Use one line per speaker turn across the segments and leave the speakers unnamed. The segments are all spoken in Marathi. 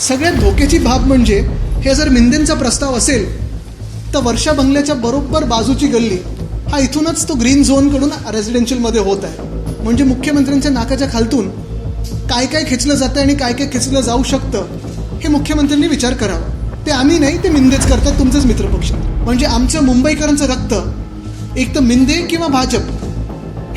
सगळ्यात धोक्याची बाब म्हणजे हे जर मिंदेंचा प्रस्ताव असेल तर वर्षा बंगल्याच्या बरोबर बाजूची गल्ली हा इथूनच तो ग्रीन झोनकडून रेसिडेन्शियलमध्ये होत आहे. म्हणजे मुख्यमंत्र्यांच्या नाकाच्या खालतून काय काय खेचलं जातं आणि काय काय खेचलं जाऊ शकतं हे मुख्यमंत्र्यांनी विचार करावा. ते आम्ही नाही, ते मिंदेच करतात, तुमचंच मित्रपक्ष. म्हणजे आमचं मुंबईकरांचं रक्त एक तर मिंदे किंवा भाजप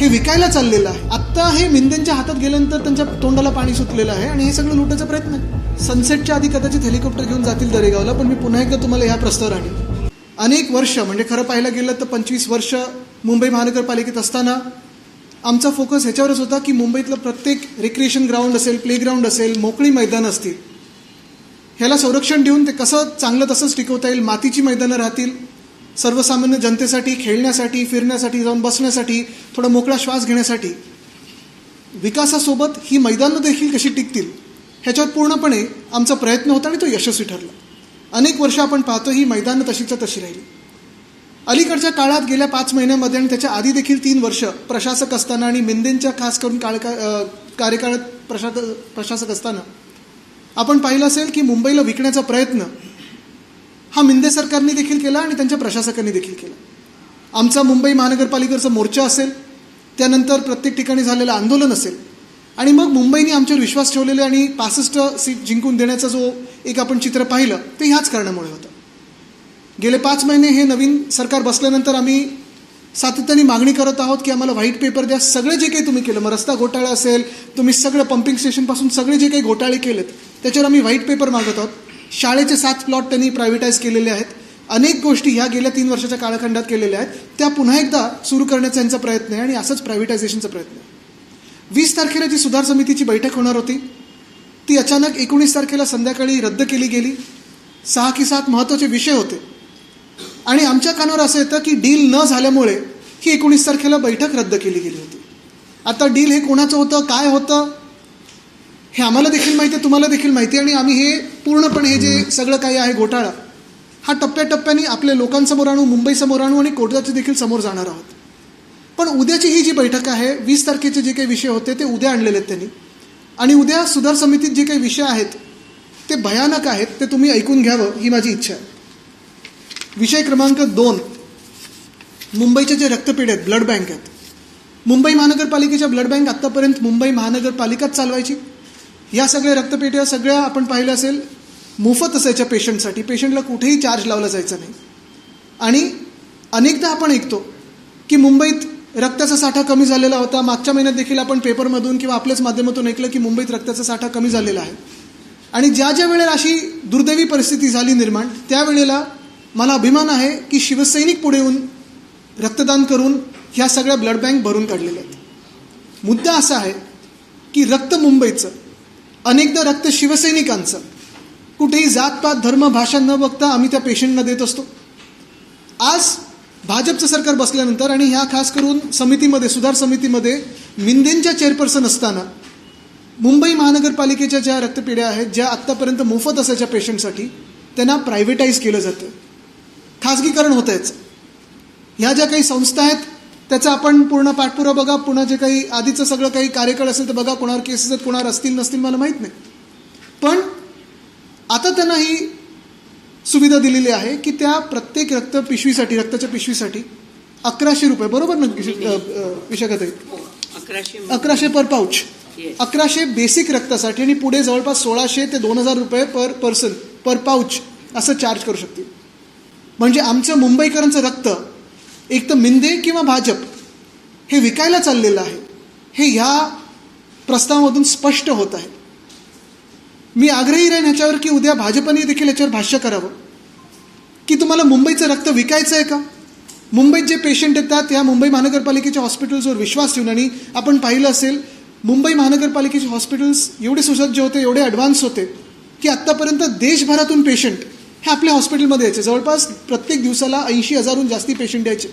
हे विकायला चाललेलं आहे. आत्ता हे मिंदेंच्या हातात गेल्यानंतर त्यांच्या तोंडाला पाणी सुटलेलं आहे आणि हे सगळं लुटायचा प्रयत्न आहे. सनसेटच्या आधी कदाचित हेलिकॉप्टर घेऊन जातील दरेगावला, पण मी पुन्हा एकदा तुम्हाला ह्या प्रस्तावर आणेन. अनेक वर्ष, म्हणजे खरं पाहायला गेलं तर 25 वर्ष मुंबई महानगरपालिकेत असताना आमचा फोकस ह्याच्यावरच होता की मुंबईतलं प्रत्येक रिक्रिएशन ग्राउंड असेल, प्लेग्राऊंड असेल, मोकळी मैदानं असतील, ह्याला संरक्षण देऊन ते कसं चांगलं तसंच टिकवता येईल. मातीची मैदानं राहतील सर्वसामान्य जनतेसाठी, खेळण्यासाठी, फिरण्यासाठी, जाऊन बसण्यासाठी, थोडा मोकळा श्वास घेण्यासाठी. विकासासोबत ही मैदानं देखील कशी टिकतील ह्याच्यावर पूर्णपणे आमचा प्रयत्न होता आणि तो यशस्वी ठरला. अनेक वर्ष आपण पाहतो ही मैदानं तशीच्या तशी राहिली. अलीकडच्या काळात गेल्या 5 महिन्यामध्ये आणि त्याच्या आधी देखील 3 वर्ष प्रशासक असताना आणि मिंदेंच्या खास करून कार्यकाळात प्रशासक असताना आपण पाहिलं असेल की मुंबईला विकण्याचा प्रयत्न हा मिंदे सरकारने देखील केला आणि त्यांच्या प्रशासकांनी देखील केला. आमचा मुंबई महानगरपालिकेचा मोर्चा असेल, त्यानंतर प्रत्येक ठिकाणी झालेलं आंदोलन असेल, आणि मग मुंबईने आमच्यावर विश्वास ठेवलेले आणि 65 सीट जिंकून देण्याचा जो एक आपण चित्र पाहिलं ते ह्याच कारणामुळे होतं. गेले 5 महिने हे नवीन सरकार बसल्यानंतर आम्ही सातत्याने मागणी करत आहोत की आम्हाला व्हाईट पेपर द्या. सगळे जे काही तुम्ही केलं, मग रस्ता घोटाळा असेल, तुम्ही सगळं पंपिंग स्टेशनपासून सगळे जे काही घोटाळे केलेत त्याच्यावर आम्ही व्हाईट पेपर मागत आहोत. शाळेचे 7 प्लॉट त्यांनी प्रायव्हेटाईज केलेले आहेत. अनेक गोष्टी ह्या गेल्या 3 वर्षाच्या कालखंडात केलेल्या आहेत, त्या पुन्हा एकदा सुरू करण्याचा यांचा प्रयत्न आहे आणि असंच प्रायव्हेटायझेशनचा प्रयत्न आहे. 20 तारखेला जी सुधार समितीची बैठक होणार होती ती अचानक 19 तारखेला संध्याकाळी रद्द केली गेली. 6 की 7 महत्त्वाचे विषय होते आणि आमच्या कानावर असं येतं की डील न झाल्यामुळे ही 19 तारखेला बैठक रद्द केली गेली होती. आता डील हे कोणाचं होतं, काय होतं हे आम्हाला देखील माहिती आहे, तुम्हाला देखील माहिती आहे, आणि आम्ही हे पूर्णपणे हे जे सगळं काही आहे घोटाळा हा टप्प्याटप्प्याने आपल्या लोकांसमोर आणू, मुंबईसमोर आणू आणि कोर्टाच्या देखील समोर जाणार आहोत. पण उद्याची ही जी बैठक आहे, 20 तारखेचे जे काही विषय होते ते उद्या आणलेले आहेत त्यांनी, आणि उद्या सुधार समितीत जे काही विषय आहेत ते भयानक आहेत, ते तुम्ही ऐकून घ्यावं ही माझी इच्छा आहे. विषय क्रमांक 2, मुंबईचे जे रक्तपेढे आहेत, ब्लड बँक आहेत. मुंबई महानगरपालिकेच्या ब्लड बँक आत्तापर्यंत मुंबई महानगरपालिकाच चालवायची. या सगळ्या रक्तपेढ्या सगळ्या आपण पाहिलं असेल मोफत असायच्या पेशंटसाठी, पेशंटला कुठेही चार्ज लावला जायचा नाही. आणि अनेकदा आपण ऐकतो की मुंबईत रक्ताचा साठा कमी झालेला होता. मागच्या महिन्यात देखील आपण पेपरमधून किंवा आपल्याच माध्यमातून ऐकलं की मुंबईत रक्ताचा साठा कमी झालेला आहे. आणि ज्या ज्या वेळेला अशी दुर्दैवी परिस्थिती झाली निर्माण, त्यावेळेला मला अभिमान आहे की शिवसैनिक पुढे येऊन रक्तदान करून ह्या सगळ्या ब्लड बँक भरून काढलेल्या आहेत. मुद्दा असा आहे की रक्त मुंबईचं, अनेकदा रक्त शिवसैनिकांचं, कुठेही जातपात, धर्म, भाषा न बघता आम्ही त्या पेशंटना देत असतो. आज भाजपचं सरकार बसल्यानंतर आणि ह्या खास करून समितीमध्ये, सुधार समितीमध्ये मिंदेंच्या चेअरपर्सन असताना मुंबई महानगरपालिकेच्या ज्या रक्तपेढ्या आहेत, ज्या आत्तापर्यंत मोफत असायच्या पेशंटसाठी, त्यांना प्रायव्हेटाईज केलं जातं, खाजगीकरण होतं याचं. ह्या ज्या काही संस्था आहेत त्याचा आपण पूर्ण पाठपुरावा बघा, पुन्हा जे काही आधीचं सगळं काही कार्यकाळ असेल तर बघा, कोणावर केसेस आहेत, कोणावर असतील नसतील मला माहीत नाही. पण आता त्यांना ही सुविधा दिलेली आहे की त्या प्रत्येक रक्ताच्या पिशवीसाठी 1100 रुपये, बरोबर ना विशाखात आहे, 1100 पर पाऊच, 1100 बेसिक रक्तासाठी, आणि पुढे जवळपास 1600 ते 2000 रुपये पर पर्सन पर पाऊच असं चार्ज करू शकतील. म्हणजे आमचं मुंबईकरांचं रक्त एक तर मिंदे किंवा भाजप हे विकायला चाललेलं आहे हे ह्या प्रस्तावामधून स्पष्ट होत आहे. मी आग्रही राहीन ह्याच्यावर की उद्या भाजपने देखील याच्यावर भाष्य करावं की तुम्हाला मुंबईचं रक्त विकायचं आहे का. मुंबईत जे पेशंट येतात या मुंबई महानगरपालिकेच्या हॉस्पिटल्सवर विश्वास ठेवून, आणि आपण पाहिलं असेल मुंबई महानगरपालिकेचे हॉस्पिटल्स एवढे सुसज्ज होते, एवढे ॲडव्हान्स होते की आत्तापर्यंत देशभरातून पेशंट हे आपल्या हॉस्पिटलमध्ये यायचे. जवळपास प्रत्येक दिवसाला 80,000हून जास्ती पेशंट यायचे.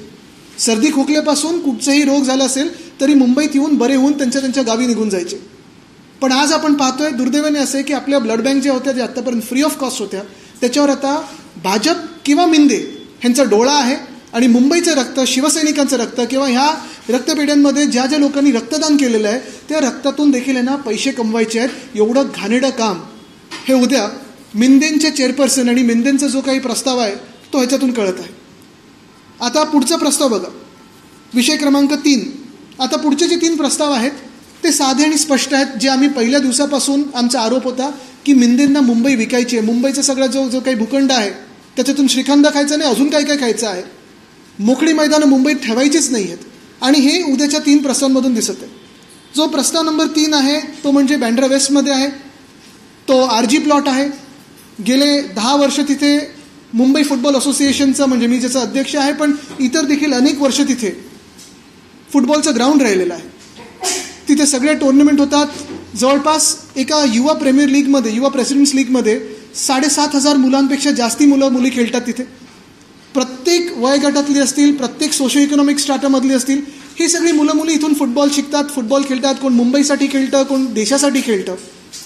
सर्दी खोकल्यापासून कुठचाही रोग झाला असेल तरी मुंबईत येऊन बरे होऊन त्यांच्या गावी निघून जायचे. पण आज आपण पाहतोय दुर्दैवाने असे की आपल्या ब्लड बँक ज्या होत्या, ज्या आत्तापर्यंत फ्री ऑफ कॉस्ट होत्या, त्याच्यावर आता भाजप किंवा मिंदे ह्यांचा डोळा आहे. आणि मुंबईचं रक्त, शिवसैनिकांचं रक्त किंवा ह्या रक्तपेढ्यांमध्ये ज्या ज्या लोकांनी रक्तदान केलेलं आहे त्या रक्तातून देखील यांना पैसे कमवायचे आहेत. एवढं घाणेरडं काम हे उद्या मिंदेंचे चेअरपर्सन आणि मिंदेंचा जो काही प्रस्ताव आहे तो ह्याच्यातून कळत आहे. आता पुढचा प्रस्ताव बघा, विषय क्रमांक 3. आता पुढचे जे 3 प्रस्ताव आहेत ते साधे आणि स्पष्ट आहेत. जे आम्ही पहिल्या दिवसापासून आमचा आरोप होता की मिंदेंना मुंबई विकायची आहे, मुंबईचा सगळा जो काही भूखंड आहे त्याच्यातून श्रीखंड खायचं नाही, अजून काय काय खायचं आहे, मोकळी मैदानं मुंबईत ठेवायचीच नाही आहेत. आणि हे उद्याच्या 3 प्रस्तावांमधून दिसत आहे. जो प्रस्ताव नंबर 3 आहे तो म्हणजे बँड्रा वेस्टमध्ये आहे. तो RG प्लॉट आहे. गेले 10 वर्ष तिथे मुंबई फुटबॉल असोसिएशनचं, म्हणजे मी ज्याचा अध्यक्ष आहे, पण इतर देखील अनेक वर्ष तिथे फुटबॉलचं ग्राउंड राहिलेलं आहे. तिथे सगळे टुर्नामेंट होतात. जवळपास एका युवा प्रीमियर लीगमध्ये, युवा प्रेसिडेंट्स लीगमध्ये 7,500 मुलांपेक्षा जास्ती मुली खेळतात तिथे. प्रत्येक वयोगटातली असतील, प्रत्येक सोशो इकॉनॉमिक स्ट्रॅटामधली असतील, ही सगळी मुली इथून फुटबॉल शिकतात, फुटबॉल खेळतात. कोण मुंबईसाठी खेळतं, कोण देशासाठी खेळतं.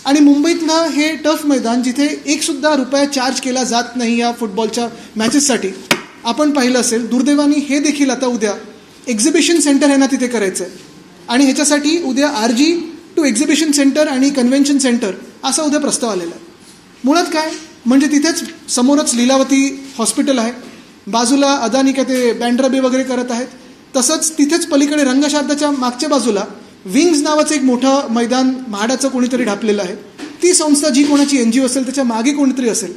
आणि मुंबईतलं हे टफ मैदान जिथे ₹1 चार्ज केला जात नाही या फुटबॉलच्या मॅचेससाठी, आपण पाहिलं असेल. दुर्दैवाने हे देखील आता उद्या एक्झिबिशन सेंटर आहे ना तिथे करायचं आहे. आणि ह्याच्यासाठी उद्या RG टू एक्झिबिशन सेंटर आणि कन्व्हेन्शन सेंटर असा उद्या प्रस्ताव आलेला आहे. मुळात काय म्हणजे तिथेच समोरच लीलावती हॉस्पिटल आहे, बाजूला अदानी काय ते बँड्रा बे वगैरे करत आहेत. तसंच तिथेच पलीकडे रंगशारदाच्या मागच्या बाजूला विंग्ज नावाचं एक मोठं मैदान म्हाडाचं कोणीतरी ढापलेलं आहे. ती संस्था जी कोणाची NGO असेल त्याच्या मागे कोणीतरी असेल,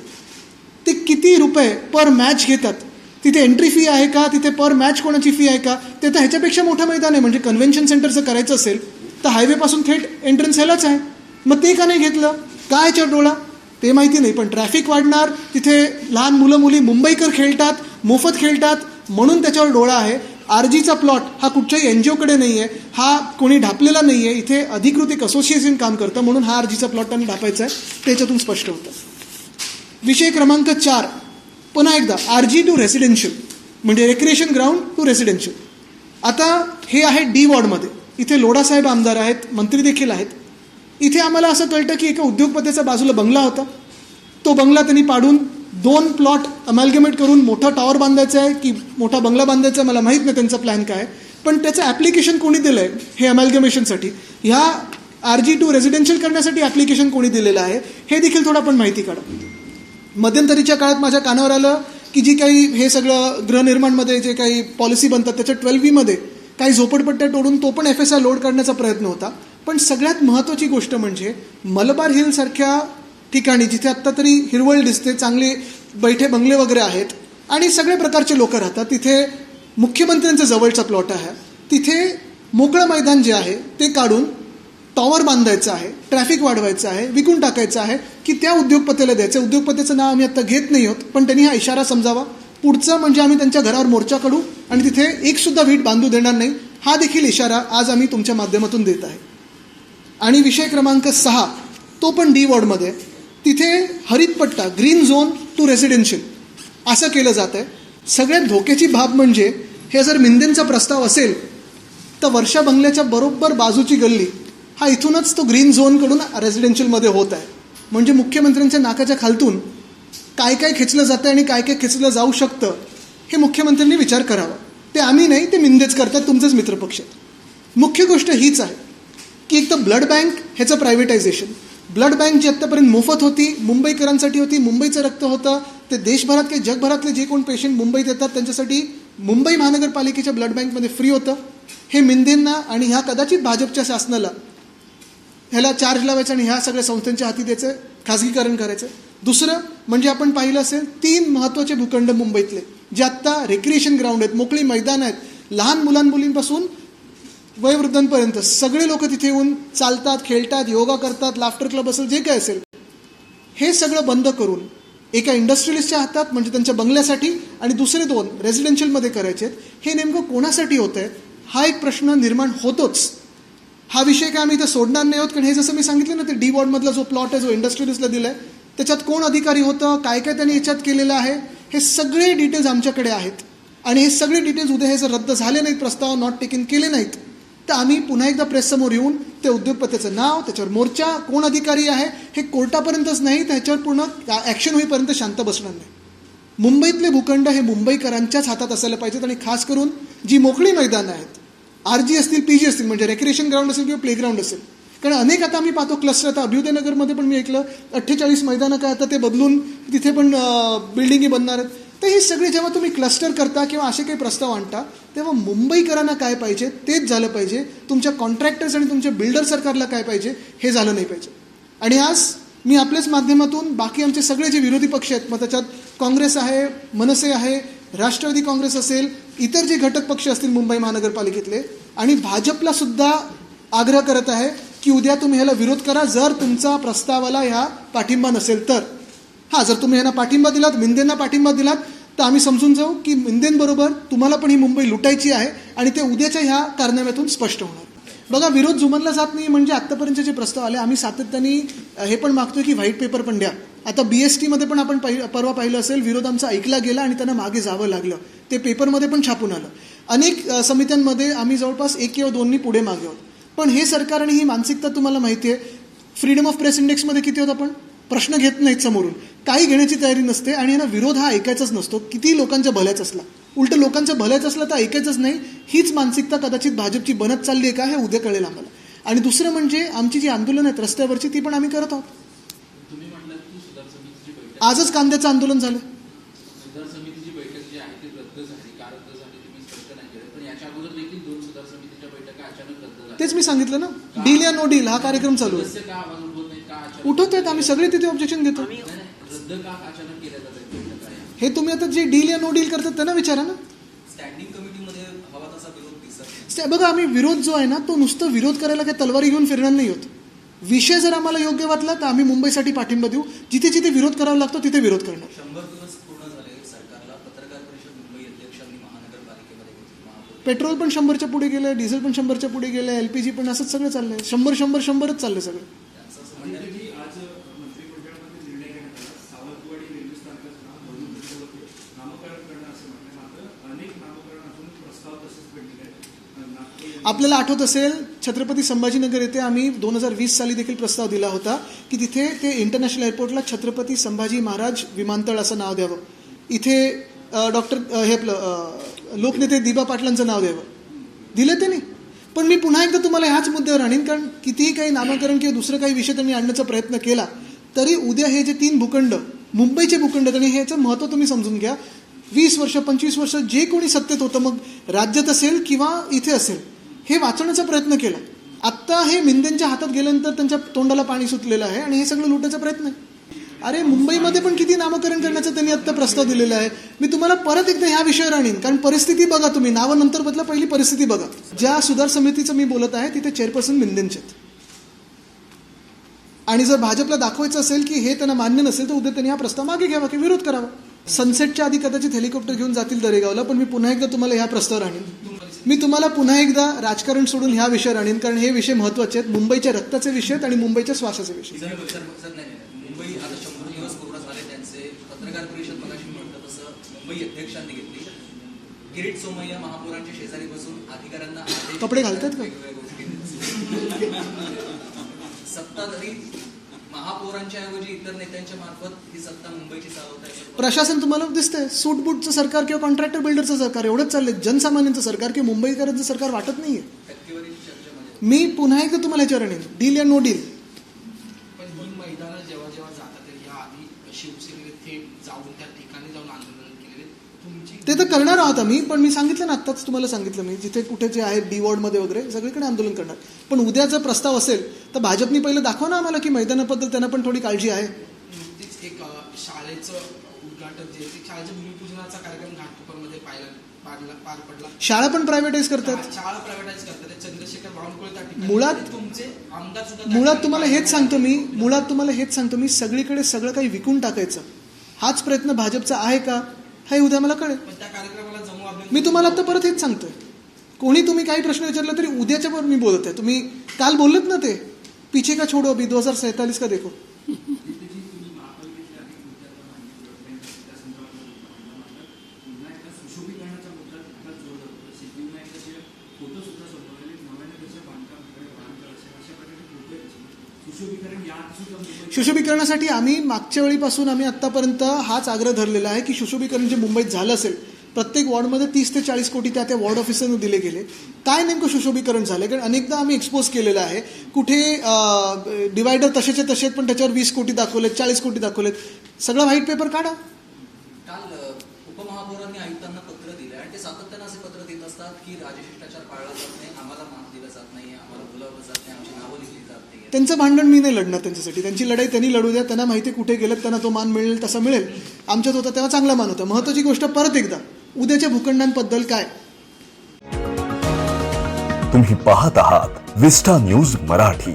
ते किती रुपये पर मॅच घेतात, तिथे एंट्री फी आहे का, तिथे पर मॅच कोणाची फी आहे का, ते तर ह्याच्यापेक्षा मोठं मैदान आहे. म्हणजे कन्व्हेन्शन सेंटरचं करायचं असेल तर हायवेपासून थेट एंट्रन्स ह्यालाच आहे. मग ते का नाही घेतलं, काय याच्यावर डोळा ते माहिती नाही. पण ट्रॅफिक वाढणार, तिथे लहान मुली मुंबईकर खेळतात, मोफत खेळतात, म्हणून त्याच्यावर डोळा आहे. RGचा प्लॉट हा कुठच्याही NGOकडे नाही आहे, हा कोणी ढापलेला नाही आहे, इथे अधिकृत एक असोसिएशन काम करतं, म्हणून हा RGचा प्लॉट त्यांनी ढापायचा आहे. त्याच्यातून स्पष्ट होतं. विषय क्रमांक 4, पुन्हा एकदा RG टू रेसिडेन्शियल, म्हणजे रेक्रिएशन ग्राउंड टू रेसिडेन्शियल. आता हे आहे D वॉर्डमध्ये. इथे लोढासाहेब आमदार आहेत, मंत्री देखील आहेत. इथे आम्हाला असं कळतं की एका उद्योगपतीचा बाजूला बंगला होता, तो बंगला त्यांनी पाडून 2 प्लॉट अमॅल्गमेट करून मोठा टॉवर बांधायचा आहे की मोठा बंगला बांधायचा आहे, मला माहीत नाही त्यांचा प्लॅन काय. पण त्याचं ॲप्लिकेशन कोणी दिलं आहे हे अमॅल्गमेशनसाठी, ह्या RG टू रेसिडेन्शियल करण्यासाठी ॲप्लिकेशन कोणी दिलेलं आहे हे देखील थोडं आपण माहिती काढा. मध्यंतरीच्या काळात माझ्या कानावर आलं की जी काही हे सगळं गृहनिर्माणमध्ये जे काही पॉलिसी बनतात त्याच्या 12B काही झोपडपट्ट्या तोडून तो पण FSI लोड करण्याचा प्रयत्न होता. पण सगळ्यात महत्त्वाची गोष्ट म्हणजे मलबार हिलसारख्या ठिकाणी जिथे आत्ता तरी हिरवळ दिसते, चांगले बैठे बंगले वगैरे आहेत आणि सगळ्या प्रकारचे लोक राहतात, तिथे मुख्यमंत्र्यांचा जवळचा प्लॉट आहे. तिथे मोकळं मैदान जे आहे ते काढून टॉवर बांधायचं आहे, ट्रॅफिक वाढवायचं आहे, विकून टाकायचं आहे की त्या उद्योगपतीला द्यायचं. उद्योगपतीचं नाव आम्ही आत्ता घेत नाही आहोत, पण त्यांनी हा इशारा समजावा. पुढचं म्हणजे आम्ही त्यांच्या घरावर मोर्चा काढू आणि तिथे एकसुद्धा वीट बांधू देणार नाही, हा देखील इशारा आज आम्ही तुमच्या माध्यमातून देत आहे. आणि विषय क्रमांक 6, तो पण D वॉर्डमध्ये. तिथे हरितपट्टा, ग्रीन झोन टू रेसिडेन्शियल असं केलं जात आहे. सगळ्यात धोक्याची बाब म्हणजे हे जर मिंदेंचा प्रस्ताव असेल तर वर्षा बंगल्याच्या बरोबर बाजूची गल्ली हा इथूनच तो ग्रीन झोनकडून रेसिडेन्शियलमध्ये होत आहे. म्हणजे मुख्यमंत्र्यांच्या नाकाच्या खालतून काय काय खेचलं जातं आणि काय काय खेचलं जाऊ शकतं हे मुख्यमंत्र्यांनी विचार करावा. ते आम्ही नाही, ते मिंदेच करतात, तुमचेच मित्रपक्ष. मुख्य गोष्ट हीच आहे की एक तर ब्लड बँक ह्याचं प्रायव्हेटायझेशन. ब्लड बँक जी आत्तापर्यंत मोफत होती, मुंबईकरांसाठी होती, मुंबईचं रक्त होतं, ते देशभरात काही जगभरातले जे कोण पेशंट मुंबईत येतात त्यांच्यासाठी मुंबई महानगरपालिकेच्या ब्लड बँकमध्ये फ्री होतं. हे मिंदेंना आणि ह्या कदाचित भाजपच्या शासनाला ह्याला चार्ज लावायचं आणि ह्या सगळ्या संस्थांच्या हाती द्यायचं, खाजगीकरण करायचं. दुसरं म्हणजे आपण पाहिलं असेल 3 महत्त्वाचे भूखंड मुंबईतले जे आत्ता रेक्रिएशन ग्राउंड आहेत, मोकळी मैदान आहेत, लहान मुलांपासून वयोवृद्धांपर्यंत सगळे लोक तिथे येऊन चालतात, खेळतात, योगा करतात, लाफ्टर क्लब असेल, जे काय असेल, हे सगळं बंद करून एका इंडस्ट्रियलिस्टच्या हातात म्हणजे त्यांच्या बंगल्यासाठी आणि दुसरे 2 रेसिडेन्शियलमध्ये करायचे आहेत. हे नेमकं कोणासाठी होतं आहे हा एक प्रश्न निर्माण होतोच. हा विषय काय आम्ही इथं सोडणार नाही आहोत, कारण हे जसं मी सांगितलं ना, ते D वॉर्डमधला जो प्लॉट आहे जो इंडस्ट्रियलिस्टला दिला आहे त्याच्यात कोण अधिकारी होतं, काय काय त्यांनी याच्यात केलेलं आहे, हे सगळे डिटेल्स आमच्याकडे आहेत. आणि हे सगळे डिटेल्स उद्या हे जर रद्द झाले नाहीत, प्रस्ताव नॉट टेकन केले नाहीत, तर आम्ही पुन्हा एकदा प्रेससमोर येऊन ते उद्योगपतीचं नाव, त्याच्यावर मोर्चा, कोण अधिकारी आहे हे कोर्टापर्यंतच नाही, त्याच्यावर पूर्ण ॲक्शन होईपर्यंत शांत बसणार नाही. मुंबईतले भूखंड हे मुंबईकरांच्याच हातात असायला पाहिजेत. आणि खास करून जी मोकळी मैदानं आहेत, RG असतील, PG असतील, म्हणजे रेक्रिएशन ग्राउंड असेल किंवा प्लेग्राऊंड असेल, कारण अनेक आता आम्ही पाहतो क्लस्टर, आता अभ्युदयनगरमध्ये पण मी ऐकलं 48 मैदानं काय आता ते बदलून तिथे पण बिल्डिंगी बनणार आहेत. तर हे सगळे जेव्हा तुम्ही क्लस्टर करता किंवा असे काही प्रस्ताव आणता तेव्हा मुंबईकरांना काय पाहिजे तेच झालं पाहिजे. तुमच्या कॉन्ट्रॅक्टर्स आणि तुमच्या बिल्डर सरकारला काय पाहिजे हे झालं नाही पाहिजे. आणि आज मी आपल्याच माध्यमातून बाकी आमचे सगळे जे विरोधी पक्ष आहेत, मग त्याच्यात काँग्रेस आहे, मनसे आहे, राष्ट्रवादी काँग्रेस असेल, इतर जे घटक पक्ष असतील मुंबई महानगरपालिकेतले, आणि भाजपला सुद्धा आग्रह करत आहे की उद्या तुम्ही ह्याला विरोध करा जर तुमचा प्रस्तावाला ह्या पाठिंबा नसेल तर. हां, जर तुम्ही ह्यांना पाठिंबा दिलात, मिंदेंना पाठिंबा दिलात, तर आम्ही समजून जाऊ की मिंदेंबरोबर तुम्हाला पण ही मुंबई लुटायची आहे आणि ते उद्याच्या ह्या कारनाम्यातून स्पष्ट होणार. बघा, विरोध जुमानला जात नाही म्हणजे आत्तापर्यंत जे प्रस्ताव आले, आम्ही सातत्याने हे पण मागतोय की व्हाईट पेपर पण द्या. आता BSTमध्ये पण आपण परवा पाहिलं असेल, विरोध आमचा ऐकला गेला आणि त्यांना मागे जावं लागलं. ते पेपरमध्ये पण छापून आलं. अनेक समित्यांमध्ये आम्ही जवळपास 1 किंवा 2 पुढे मागे आहोत. पण हे सरकार आणि ही मानसिकता तुम्हाला माहिती आहे, फ्रीडम ऑफ प्रेस इंडेक्समध्ये किती होतं, पण प्रश्न घेत नाहीत समोरून, काही घेण्याची तयारी नसते आणि ना विरोध हा ऐकायचाच नसतो, किती लोकांच्या भल्याच असला. उलटं लोकांच्या भल्याच असला तर ऐकायचंच नाही. हीच मानसिकता कदाचित भाजपची बनत चालली आहे का हे उद्या कळेल आम्हाला. आणि दुसरं म्हणजे आमची जी आंदोलन आहेत रस्त्यावरची ती पण आम्ही करत आहोत. आजच कांद्याचं आंदोलन झालं.
सुधार समितीची बैठक जी आहे ती रद्द झाली, का रद्द झाली तुम्ही स्पष्ट नाही केलं, पण याच्या अगोदर देखील 2 सुधार समितीच्या बैठका अचानक रद्द झाल्या.
तेच मी सांगितलं ना, डील या नो डील हा कार्यक्रम चालू आहे.
सदस्य का आवाज उठवत नाही, का अचानक
उठवत आहेत, आम्ही सगळे तिथे ऑब्जेक्शन घेतो.
रद्द का अचानक केल्या जातात बैठका?
हे तुम्ही आता जे डील या नो डील करतात त्यांना विचारा ना.
स्टँडिंग कमिटीमध्ये हवा तसा विरोध दिसत.
बघा, आम्ही विरोध जो आहे ना तो नुसतं विरोध करायला काही तलवारी घेऊन फिरणार नाही होत. विषय जर आम्हाला योग्य वाटला तर आम्ही मुंबईसाठी पाठिंबा देऊ. जिथे जिथे विरोध करावा लागतो तिथे विरोध करणार.
100 दिवस पूर्ण झाले सरकारला. पत्रकार परिषद मुंबई अध्यक्षांनी महानगरपालिकेमध्ये घेतली.
पेट्रोल पण 100च्या पुढे गेलं, डिझेल पण 100च्या पुढे गेलं, LPG पण असंच सगळं चाललंय. 100च चाललंय सगळं.
आज मंत्रिमंडळामध्ये निर्णय घेण्यात आला, सावंतवाडी रेल्वे स्थानकाचं नाव बदलून नामकरण करणं असं म्हणणं. मात्र अनेक नामकरण अजून प्रस्ताव तसेच पेंडिंग आहेत.
आपल्याला आठवत असेल, छत्रपती संभाजीनगर येथे आम्ही 2020 साली देखील प्रस्ताव दिला होता की तिथे ते इंटरनॅशनल एअरपोर्टला छत्रपती संभाजी महाराज विमानतळ असं नाव द्यावं. इथे लोकनेते दिबा पाटलांचं नाव द्यावं. दिलं त्यांनी. पण मी पुन्हा एकदा तुम्हाला ह्याच मुद्द्यावर आणीन, कारण कितीही काही नामकरण किंवा दुसरं काही विषय त्यांनी आणण्याचा प्रयत्न केला तरी उद्या हे जे 3 भूखंड, मुंबईचे भूखंड, आणि ह्याचं महत्त्व तुम्ही समजून घ्या. 20 वर्ष 25 वर्ष जे कोणी सत्तेत होतं, मग राज्यात असेल किंवा इथे असेल, हे वाचवण्याचा प्रयत्न केला. आत्ता हे मिंदेंच्या हातात गेल्यानंतर त्यांच्या तोंडाला पाणी सुटलेलं आहे आणि हे सगळं लुटायचा प्रयत्न आहे. अरे, मुंबईमध्ये पण किती नामकरण करण्याचा त्यांनी आत्ता प्रस्ताव दिलेला आहे. मी तुम्हाला परत एकदा ह्या विषयावर आणीन, कारण परिस्थिती बघा तुम्ही. नावं नंतर बदला, पहिली परिस्थिती बघा. ज्या सुधार समितीचं मी बोलत आहे तिथे चेअरपर्सन मिंदेंचे आहेत. आणि जर भाजपला दाखवायचं असेल की हे त्यांना मान्य नसेल तर उद्या त्यांनी हा प्रस्ताव मागे घ्यावा की विरोध करावा. सनसेटच्या आधी कदाचित हेलिकॉप्टर घेऊन जातील दरेगावला, पण मी पुन्हा एकदा तुम्हाला ह्या प्रस्तावावर आणीन. मी तुम्हाला पुन्हा एकदा राजकारण सोडून ह्या विषयावर आणीन, कारण हे विषय महत्त्वाचे आहेत. मुंबईच्या रक्ताचे विषय आहेत आणि मुंबईच्या श्वासाचे विषय.
मुंबई आता 100 दिवस पूर्ण झाले त्यांचे. पत्रकार परिषद मगाशी म्हटलं तसं मुंबई अध्यक्षांनी घेतली. किरीट सोमय्या महापौरांच्या शेजारी बसून अधिकाऱ्यांना
कपडे घालतात का?
सत्ताधारी महापौरांच्या ऐवजी इतर नेत्यांच्या मार्फत ही सत्ता मुंबईची चालवत आहे.
प्रशासन तुम्हाला दिसतंय सूटबूटचं सरकार किंवा कॉन्ट्रॅक्टर बिल्डरचं सरकार एवढंच चाललंय. जनसामान्यांचं सरकार किंवा मुंबईकरांचं सरकार वाटत नाहीये.
टक्केवारीची चर्चेमध्ये
मी पुन्हा एकदा तुम्हाला याच्यावर आणेन, डील या नो डील.
पण ही मैदानं जेव्हा जेव्हा जातात या आधी शिवसेनेने थेट जाऊन त्या ठिकाणी जाऊन आंदोलन केलेले. तुमची
ते तर करणार आहोत आम्ही, पण मी सांगितलं ना, आत्ताच तुम्हाला सांगितलं मी, जिथे कुठे जे आहे D वॉर्डमध्ये वगैरे सगळीकडे आंदोलन करणार. पण उद्या जर प्रस्ताव असेल तर भाजपनी पहिलं दाखवा ना आम्हाला की मैदानाबद्दल त्यांना पण थोडी काळजी आहे.
नुकतीच एक शाळेचं उद्घाटन जे शाळेच्या भूमिपूजनाचा कार्यक्रम घाटकोपरमध्ये पार पडला.
शाळा पण प्रायव्हेटाईज करतात.
शाळा प्रायव्हेटाईज करतात. चंद्रशेखर बावनकुळे त्या ठिकाणी
मुळात
तुमचे आमदार सुद्धा
मुळात तुम्हाला हेच सांगतो मी सगळीकडे सगळं काही विकून टाकायचं हाच प्रयत्न भाजपचा आहे का हे उद्या मला कळेल.
पण त्या कार्यक्रमाला जमू
मी तुम्हाला आता परत हेच सांगतोय. कोणी तुम्ही काही प्रश्न विचारला तरी उद्याच्या वर मी बोलत आहे. तुम्ही काल बोललेत ना ते पीछे का छोडो अभी 2047 का देखो. सुशोभीकरणासाठी आम्ही मागच्या वेळीपासून आम्ही आत्तापर्यंत हाच आग्रह धरलेला आहे की सुशोभीकरण जे मुंबईत झालं असेल प्रत्येक वॉर्डमध्ये 30 ते 40 कोटी त्या वॉर्ड ऑफिसरनं दिले गेले. काय नेमकं सुशोभीकरण झालं? कारण अनेकदा आम्ही एक्सपोज केलेलं आहे. कुठे डिवायडर तसेचे तसेच पण त्याच्यावर 20 कोटी दाखवलेत, 40 कोटी दाखवलेत. सगळं व्हाईट पेपर काढा.
काल उपमहापौरांनी आयुक्तांना पत्र दिलं आणि ते सातत्यानं असे पत्र देत असतात की राजशिष्टाचार पाळला जात नाही, आम्हाला मान दिलं जात नाही, आम्हाला बोलावलं जात नाही, आमची नावं लिहिली जात नाही.
त्यांचं भांडण मी नाही लढणार त्यांच्यासाठी. त्यांची लढाई त्यांनी लढू द्या. त्यांना माहिती कुठे गेलं, त्यांना तो मान मिळेल तसा मिळेल. आमच्यात होता तेव्हा चांगला मान होता. महत्त्वाची गोष्ट परत एकदा उद्याच्या भूखंडांबद्दल काय.
तुम्ही पाहत आहात विस्टा न्यूज मराठी.